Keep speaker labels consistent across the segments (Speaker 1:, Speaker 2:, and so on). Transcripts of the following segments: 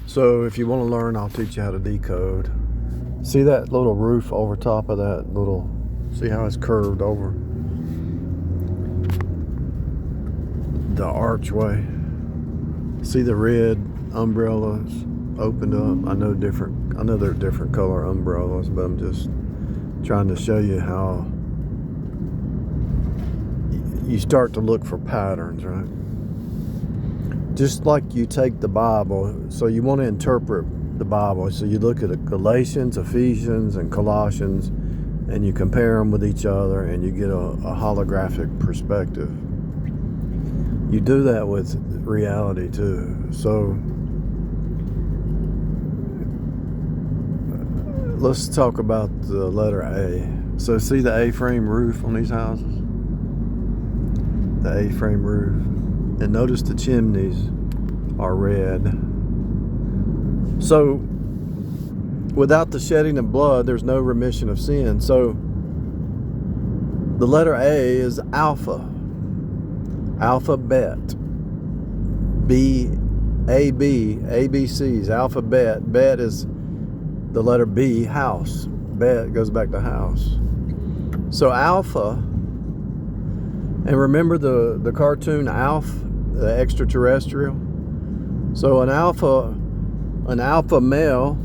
Speaker 1: So if you want to learn, I'll teach you how to decode. See that little roof over top of that little, see how it's curved over the archway? See the red umbrellas opened up? I know they're different color umbrellas, but I'm just trying to show you how you start to look for patterns, right? Just like you take the Bible, so you want to interpret the Bible. So you look at Galatians, Ephesians, and Colossians, and you compare them with each other, and you get a holographic perspective. You do that with reality too. So let's talk about the letter A. So see the A-frame roof on these houses? The A-frame roof. And notice the chimneys are red. So without the shedding of blood, there's no remission of sin. So the letter A is alpha. Alphabet. B, A, B, ABCs, alphabet. Bet is the letter B, house. Bet goes back to house. So alpha, and remember the cartoon Alf, the extraterrestrial? So an alpha male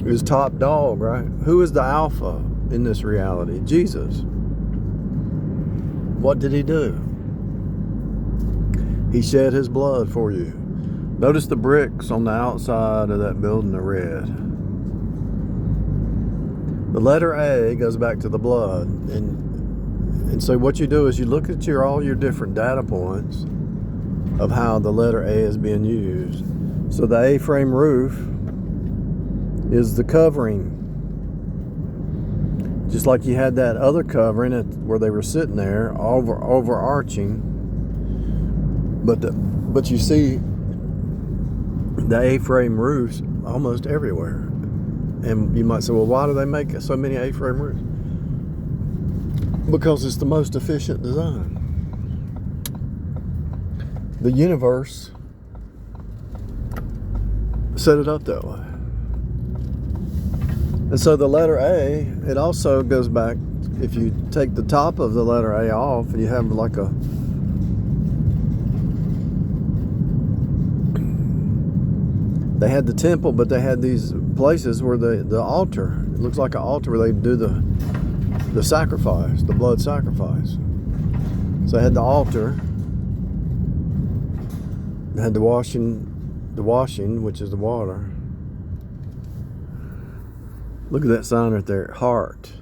Speaker 1: is top dog, right? Who is the alpha in this reality? Jesus. What did he do? He shed his blood for you. Notice the bricks on the outside of that building are red. The letter A goes back to the blood. And so what you do is you look at all your different data points of how the letter A is being used. So the A-frame roof is the covering. Just like you had that other covering where they were sitting there, overarching. But you see the A-frame roofs almost everywhere. And you might say, well, why do they make so many A-frame roofs? Because it's the most efficient design. The universe set it up that way. And so the letter A, it also goes back, if you take the top of the letter A off, and you have like they had the temple, but they had these places where the altar, it looks like an altar where they do the sacrifice, the blood sacrifice. So they had the altar, they had the washing, which is the water. Look at that sign right there, heart,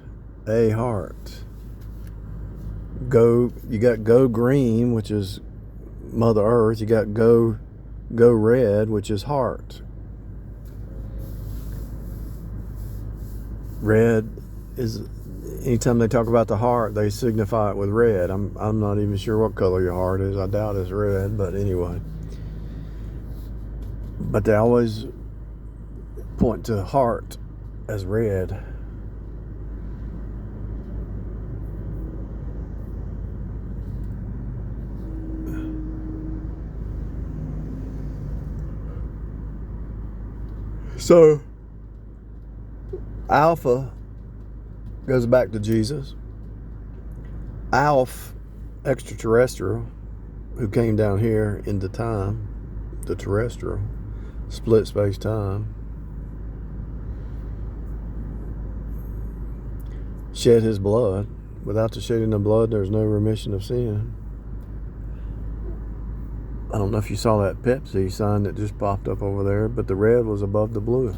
Speaker 1: A heart. You got go green, which is Mother Earth. You got go red, which is heart. Red is, anytime they talk about the heart, they signify it with red. I'm not even sure what color your heart is. I doubt it's red, but anyway. But they always point to heart as red. So Alpha goes back to Jesus. Alf, extraterrestrial, who came down here into time, the terrestrial, split space-time, shed his blood. Without the shedding of blood, there's no remission of sin. I don't know if you saw that Pepsi sign that just popped up over there, but the red was above the blue.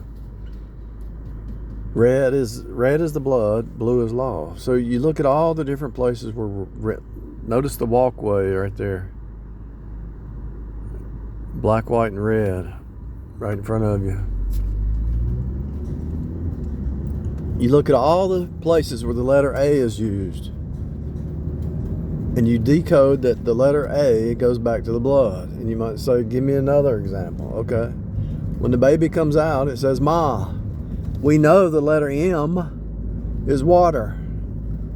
Speaker 1: Red is the blood, blue is law. So you look at all the different places where, notice the walkway right there. Black, white, and red right in front of you. You look at all the places where the letter A is used, and you decode that the letter A goes back to the blood. And you might say, give me another example. Okay. When the baby comes out, it says Ma. We know the letter M is water.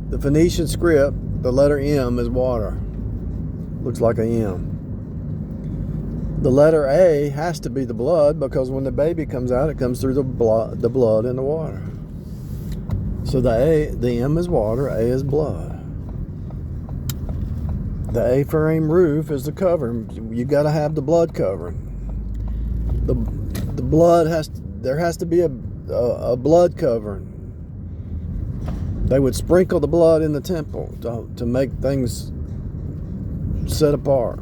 Speaker 1: The Phoenician script, the letter M is water. Looks like a M. the letter A has to be the blood, because when the baby comes out, it comes through the blood and the water. So the M is water, A is blood. The A-frame roof is the covering. You got to have the blood covering. The blood there has to be a blood covering. They would sprinkle the blood in the temple to make things set apart,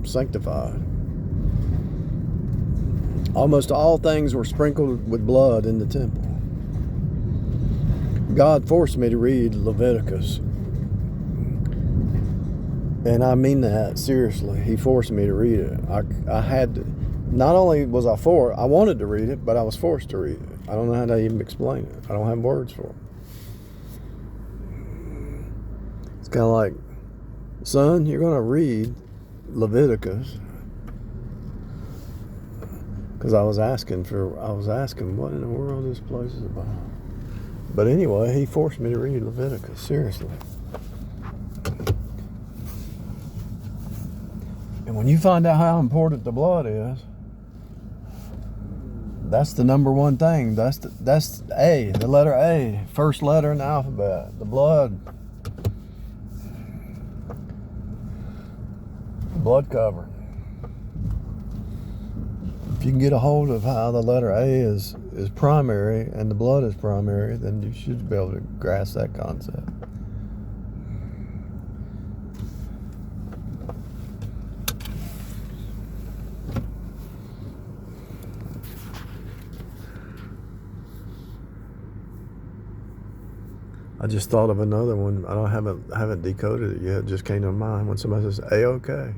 Speaker 1: sanctified. Almost all things were sprinkled with blood in the temple. God forced me to read Leviticus. And I mean that seriously. He forced me to read it. I had to, not only was I wanted to read it, but I was forced to read it. I don't know how to even explain it. I don't have words for it. It's kind of like, son, you're going to read Leviticus. Because I was asking, what in the world this place is about. But anyway, he forced me to read Leviticus, seriously. And when you find out how important the blood is, that's the number one thing. That's A, the letter A, first letter in the alphabet, the blood. Blood covering. If you can get a hold of how the letter A is primary and the blood is primary, then you should be able to grasp that concept. I just thought of another one. I haven't decoded it yet. It just came to mind when somebody says A-OK.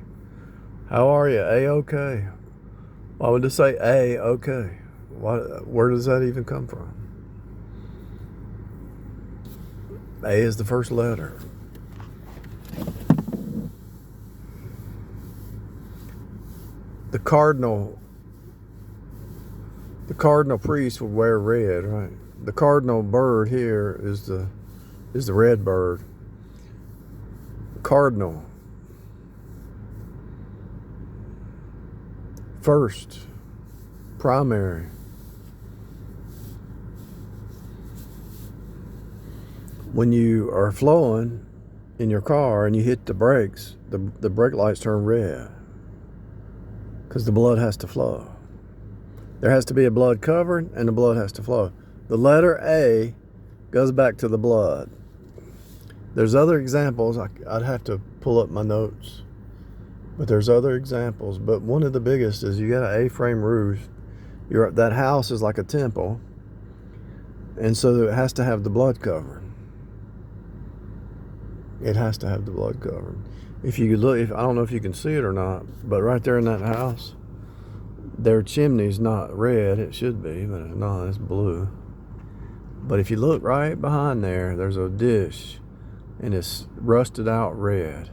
Speaker 1: How are you? A-OK. Why would it say A-OK? Where does that even come from? A is the first letter. The cardinal priest would wear red, right? The cardinal bird here is the red bird. Cardinal. First. Primary. When you are flowing in your car and you hit the brakes, the brake lights turn red. Because the blood has to flow. There has to be a blood covering and the blood has to flow. The letter A goes back to the blood. There's other examples. I'd have to pull up my notes. But there's other examples. But one of the biggest is you got an A-frame roof. That house is like a temple. And so it has to have the blood covering. It has to have the blood covering. If you look, I don't know if you can see it or not, but right there in that house, their chimney's not red. It should be, but it's not. It's blue. But if you look right behind there, there's a dish, and it's rusted out red.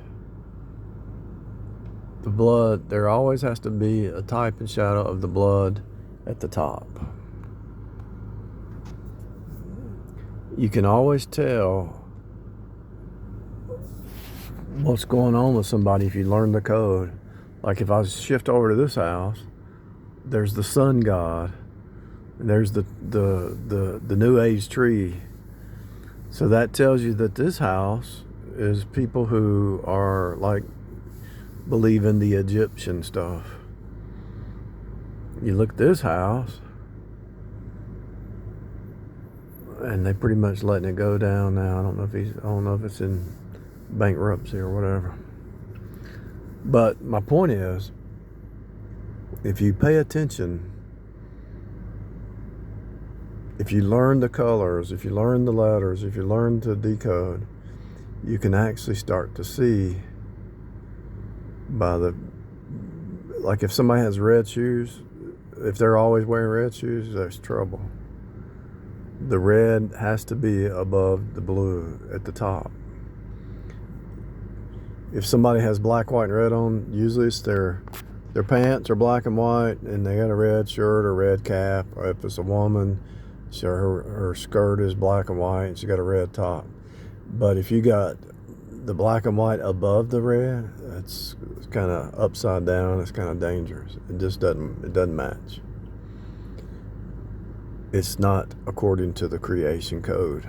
Speaker 1: The blood, there always has to be a type and shadow of the blood at the top. You can always tell what's going on with somebody if you learn the code. Like if I shift over to this house, there's the sun god, and there's the New Age tree. So that tells you that this house is people who are like believe in the Egyptian stuff. You look at this house, and they pretty much letting it go down now. I don't know if it's in bankruptcy or whatever. But my point is, if you pay attention, if you learn the colors, if you learn the letters, if you learn to decode, you can actually start to see like if somebody has red shoes, if they're always wearing red shoes, there's trouble. The red has to be above the blue at the top. If somebody has black, white, and red on, usually it's their pants are black and white, and they got a red shirt or red cap. Or if it's a woman, her skirt is black and white, and she got a red top. But if you got the black and white above the red, it's kind of upside down. It's kind of dangerous. It just doesn't match. It's not according to the creation code.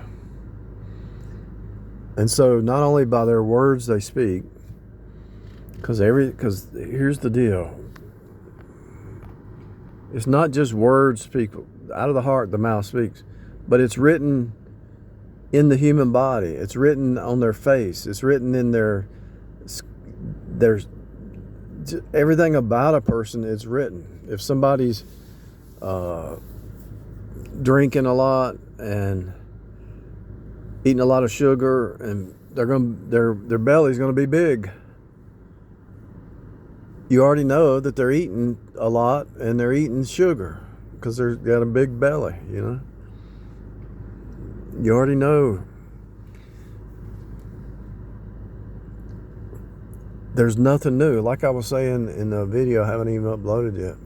Speaker 1: And so not only by their words they speak, because here's the deal. It's not just words speak. Out of the heart the mouth speaks, but it's written in the human body. It's written on their face. It's written in their everything about a person is written. If somebody's drinking a lot and eating a lot of sugar, and their belly's gonna be big. You already know that they're eating a lot and they're eating sugar because they've got a big belly, you know. You already know. There's nothing new. Like I was saying in the video I haven't even uploaded yet.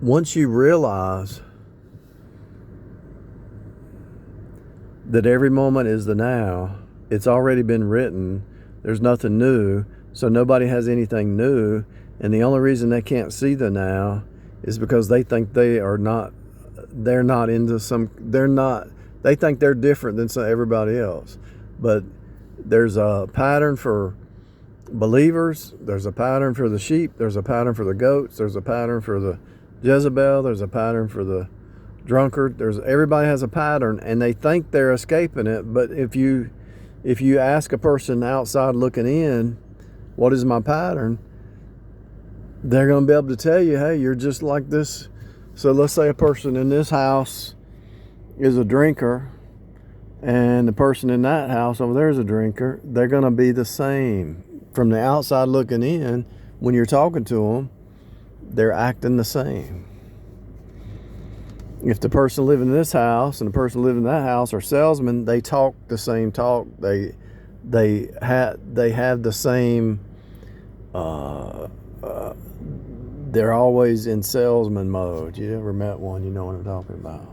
Speaker 1: Once you realize that every moment is the now, it's already been written, there's nothing new, so nobody has anything new, and the only reason they can't see the now is because they think they think they're different than everybody else. But there's a pattern for believers, there's a pattern for the sheep, there's a pattern for the goats, there's a pattern for the Jezebel, there's a pattern for the drunkard. Everybody has a pattern, and they think they're escaping it. But if you ask a person outside looking in, what is my pattern? They're going to be able to tell you, hey, you're just like this. So let's say a person in this house is a drinker, and the person in that house over there is a drinker. They're going to be the same. From the outside looking in, when you're talking to them, they're acting the same. If the person living in this house and the person living in that house are salesmen, they talk the same talk. They have the same. They're always in salesman mode. You ever met one? You know what I'm talking about.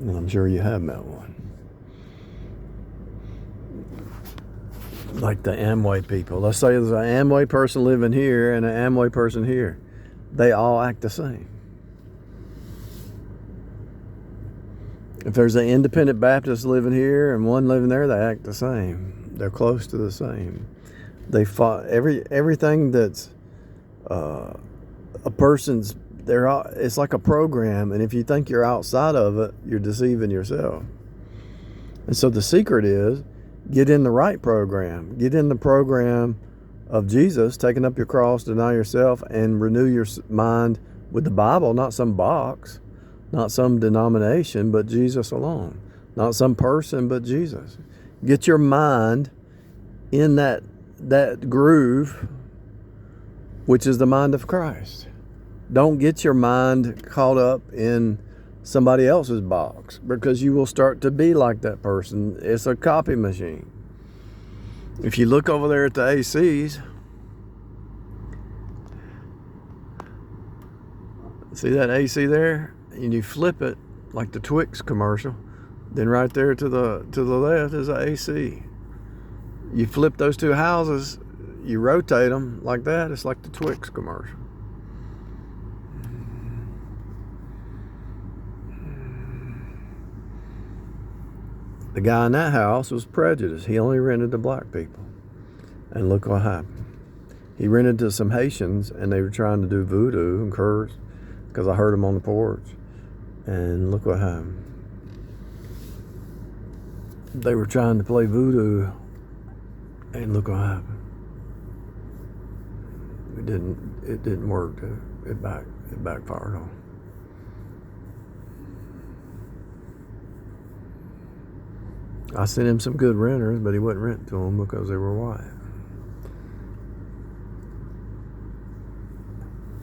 Speaker 1: And I'm sure you have met one. Like the Amway people. Let's say there's an Amway person living here and an Amway person here. They all act the same. If there's an independent Baptist living here and one living there, they act the same. They're close to the same. They fought everything that's a person's. It's like a program, and if you think you're outside of it, you're deceiving yourself. And so the secret is get in the right program. Get in the program of Jesus, taking up your cross, deny yourself, and renew your mind with the Bible, not some box. Not some denomination, but Jesus alone. Not some person, but Jesus. Get your mind in that groove, which is the mind of Christ. Don't get your mind caught up in somebody else's box, because you will start to be like that person. It's a copy machine. If you look over there at the ACs, see that AC there? And you flip it like the Twix commercial, then right there to the left is an AC. You flip those two houses, you rotate them like that, it's like the Twix commercial. The guy in that house was prejudiced. He only rented to black people. And look what happened. He rented to some Haitians, and they were trying to do voodoo and curse, because I heard them on the porch. And look what happened. They were trying to play voodoo, and look what happened. It didn't work. It backfired on. I sent him some good renters, but he wouldn't rent to them because they were white.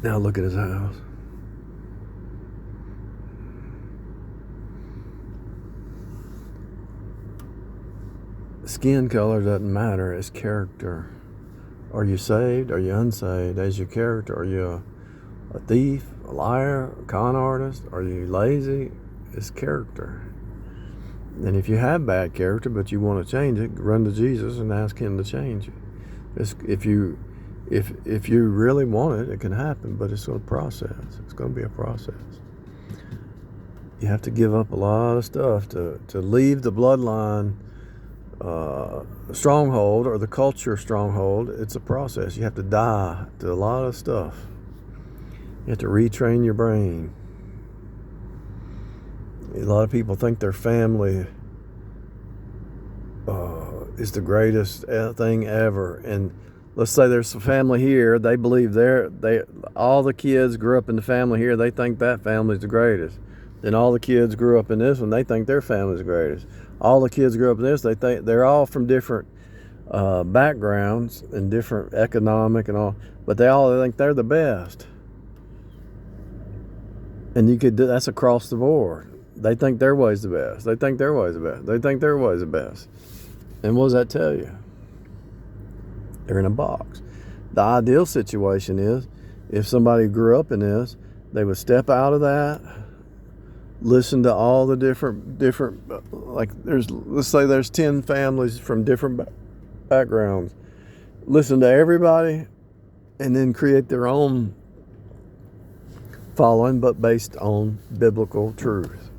Speaker 1: Now look at his house. Skin color doesn't matter, it's character. Are you saved? Are you unsaved? As your character, are you a thief, a liar, a con artist? Are you lazy? It's character. And if you have bad character but you want to change it, run to Jesus and ask him to change it. If you really want it, it can happen, but it's a process. It's going to be a process. You have to give up a lot of stuff to leave the bloodline stronghold or the culture stronghold. It's a process. You have to die to a lot of stuff. You have to retrain your brain. A lot of people think their family is the greatest thing ever, and let's say there's a family here. They believe all the kids grew up in the family here. They think that family's the greatest. Then all the kids grew up in this one. They think their family's the greatest. All the kids grew up in this. They think they're all from different backgrounds and different economic and all, but they all think they're the best. And you could do that's across the board. They think their way's the best. They think their way's the best. They think their way's the best. And what does that tell you? They're in a box. The ideal situation is if somebody grew up in this, they would step out of that, listen to all the different like let's say there's 10 families from different backgrounds. Listen to everybody and then create their own following, but based on biblical truth.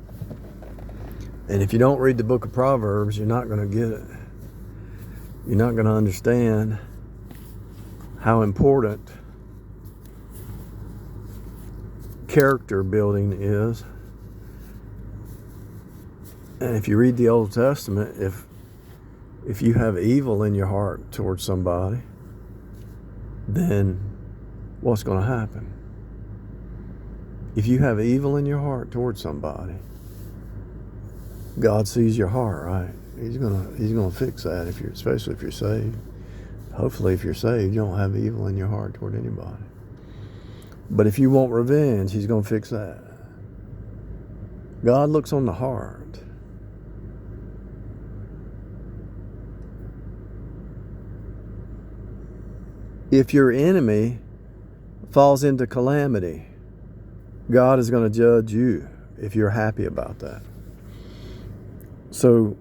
Speaker 1: And if you don't read the book of Proverbs, you're not going to get it. You're not going to understand how important character building is. And if you read the Old Testament, if you have evil in your heart towards somebody, then what's going to happen? If you have evil in your heart towards somebody, God sees your heart, right? He's gonna fix that especially if you're saved. Hopefully, if you're saved, you don't have evil in your heart toward anybody. But if you want revenge, he's gonna fix that. God looks on the heart. If your enemy falls into calamity, God is going to judge you if you're happy about that. So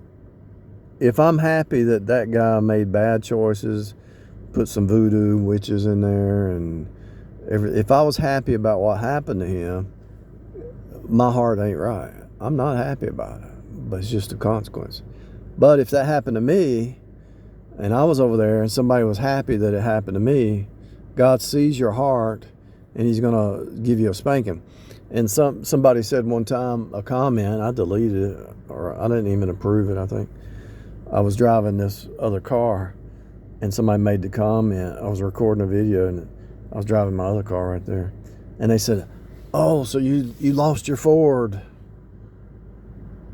Speaker 1: if I'm happy that guy made bad choices, put some voodoo witches in there, and if I was happy about what happened to him, my heart ain't right. I'm not happy about it, but it's just a consequence. But if that happened to me, and I was over there and somebody was happy that it happened to me, God sees your heart and he's going to give you a spanking. And somebody said one time, a comment, I deleted it, or I didn't even approve it, I think. I was driving this other car and somebody made the comment. I was recording a video and I was driving my other car right there. And they said, "Oh, so you lost your Ford."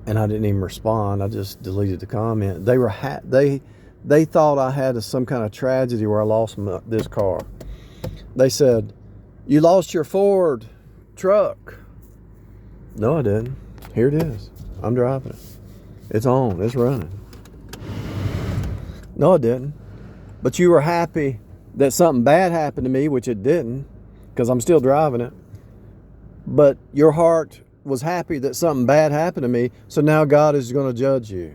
Speaker 1: And I didn't even respond. I just deleted the comment. They were they thought I had some kind of tragedy where I lost this car. They said, "You lost your Ford truck." No, I didn't. Here it is. I'm driving it. It's on. It's running. No, I didn't. But you were happy that something bad happened to me, which it didn't, because I'm still driving it. But your heart was happy that something bad happened to me, so now God is going to judge you.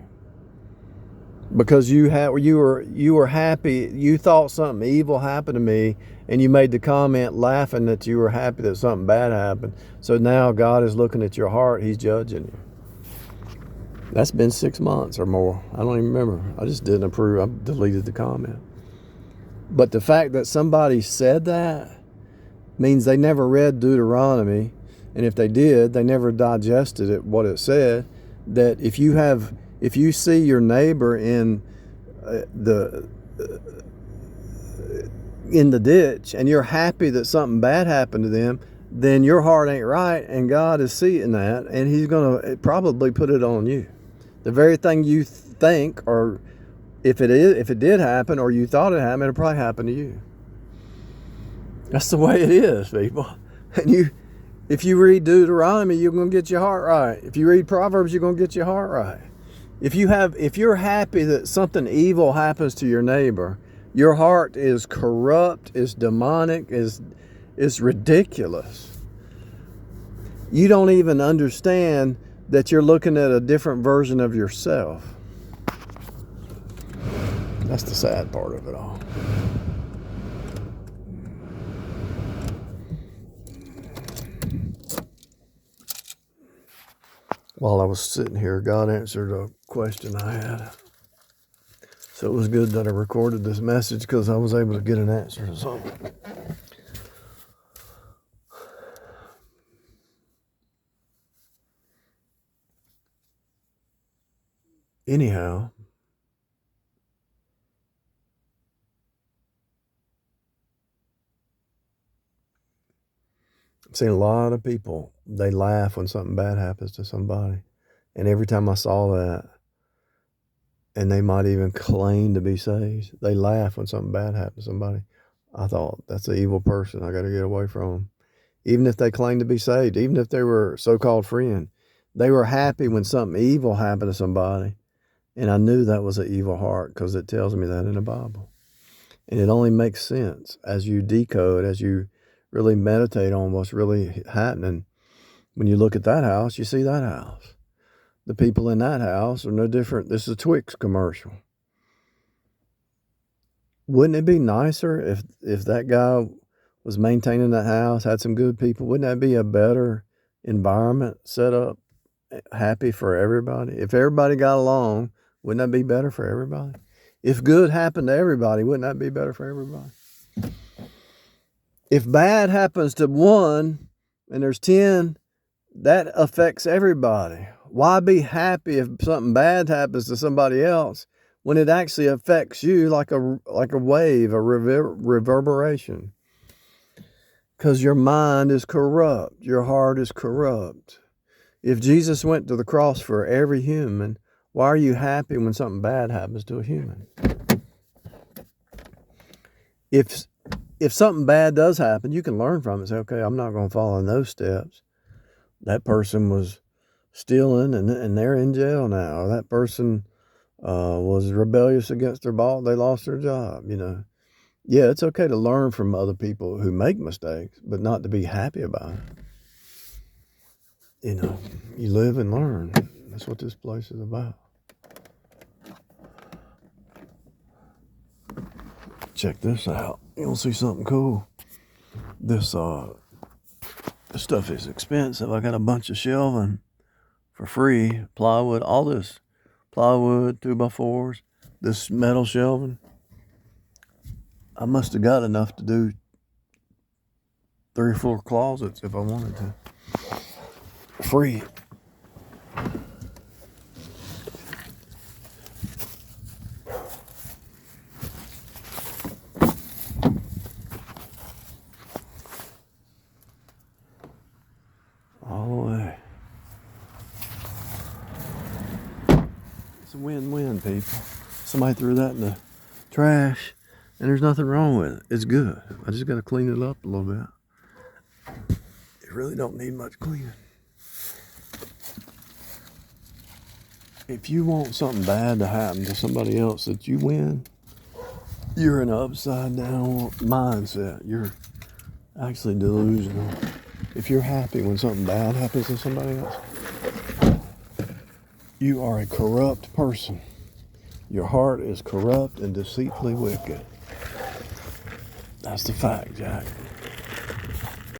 Speaker 1: Because you were happy, you thought something evil happened to me, and you made the comment laughing that you were happy that something bad happened. So now God is looking at your heart, he's judging you. That's been 6 months or more. I don't even remember. I just didn't approve. I deleted the comment. But the fact that somebody said that means they never read Deuteronomy, and if they did, they never digested it, what it said, that if you see your neighbor in the ditch and you're happy that something bad happened to them, then your heart ain't right, and God is seeing that, and he's going to probably put it on you. The very thing you think, or if it did happen, or you thought it happened, it'll probably happen to you. That's the way it is, people. And if you read Deuteronomy, you're going to get your heart right. If you read Proverbs, you're going to get your heart right. If you're happy that something evil happens to your neighbor, your heart is corrupt, is demonic, is ridiculous. You don't even understand that you're looking at a different version of yourself. That's the sad part of it all. While I was sitting here, God answered a question I had. So it was good that I recorded this message because I was able to get an answer to something. Anyhow, I've seen a lot of people, they laugh when something bad happens to somebody. And every time I saw that, and they might even claim to be saved, they laugh when something bad happens to somebody. I thought, that's an evil person. I got to get away from them. Even if they claim to be saved, even if they were so-called friend, they were happy when something evil happened to somebody. And I knew that was an evil heart because it tells me that in the Bible. And it only makes sense as you decode, as you really meditate on what's really happening. When you look at that house, you see that house. The people in that house are no different. This is a Twix commercial. Wouldn't it be nicer if that guy was maintaining that house, had some good people? Wouldn't that be a better environment set up, happy for everybody? If everybody got along, wouldn't that be better for everybody? If good happened to everybody, wouldn't that be better for everybody? If bad happens to one and there's 10, that affects everybody. Why be happy if something bad happens to somebody else when it actually affects you like a wave, a reverberation? Because your mind is corrupt. Your heart is corrupt. If Jesus went to the cross for every human, why are you happy when something bad happens to a human? If something bad does happen, you can learn from it. Say, okay, I'm not going to follow in those steps. That person was stealing and they're in jail now. Or that person was rebellious against their boss. They lost their job, Yeah, it's okay to learn from other people who make mistakes, but not to be happy about it. You live and learn. That's what this place is about. Check this out. You'll see something cool. This stuff is expensive. I got a bunch of shelving for free. Plywood, all this plywood, 2x4s, this metal shelving. I must have got enough to do 3 or 4 closets if I wanted to. Free. All the way. It's a win-win, people. Somebody threw that in the trash, and there's nothing wrong with it. It's good. I just got to clean it up a little bit. It really don't need much cleaning. If you want something bad to happen to somebody else that you win, you're in an upside down mindset. You're actually delusional. If you're happy when something bad happens to somebody else, you are a corrupt person. Your heart is corrupt and deceitfully wicked. That's the fact, Jack.